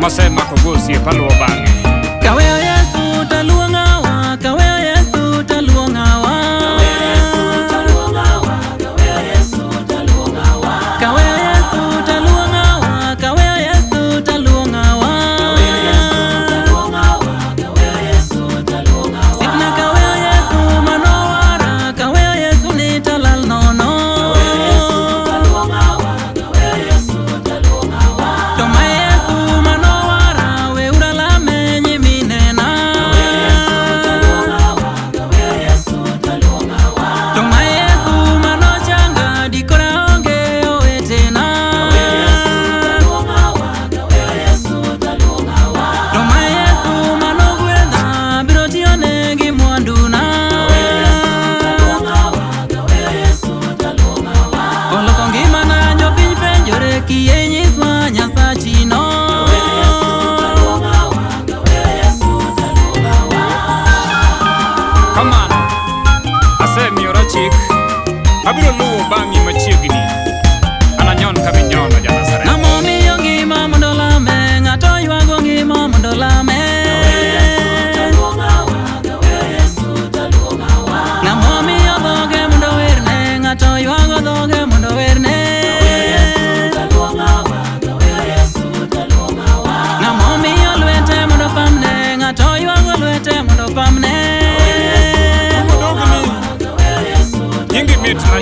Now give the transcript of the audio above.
Masema kugusie paluo bange. Kaweo Yesu taluonga wa, kaweo Yesu taluonga wa. Kaweo Yesu taluonga wa, kaweo Yesu taluonga wa. Kaweo Yesu taluonga wa, kaweo Yesu taluonga wa. Kaweo Yesu taluonga wa. Sikna kaweo Yesu manowara, kaweo Yesu ni talal nono. Kaweo Yesu taluonga wa, kaweo Yesu taluonga wa. Toma Yesu manowara we urala menyi minena. Kaweo Yesu taluonga wa, kaweo Yesu taluonga wa. Toma Yesu manochanga dikora onge owetena. Kaweo Yesu taluonga wa, kaweo Yesu taluonga wa. Toma Yesu manogwedha biro tione gi mwanduna. Kaweo Yesu taluonga wa, kaweo Yesu taluonga wa. Oloko ngimana jopiny penjore kiyenyiswa Nyasachino. Kaweo Yesu taluonga wa, kaweo Yesu taluonga wa. Kamano, asemiora chik. Abiro luwo bangi machiegni. Ananyon kaminyono ja Nazareth. Ng'amo miyo ngima mondo lame, ng'ato ywago ngima mondo lame. Kaweo Yesu taluonga wa, kaweo Yesu taluonga wa. Ng'amo miyo dhoge mondo werne, ng'ato ywago dhoge mondo werne. Kaweo Yesu taluonga wa, kaweo Yesu taluonga wa. Ng'amo miyo lwete mondo pamne, ng'ato ywago lwete mondo pamne. Kaweo Yesu taluonga wa, kaweo Yesu Nyingi mit na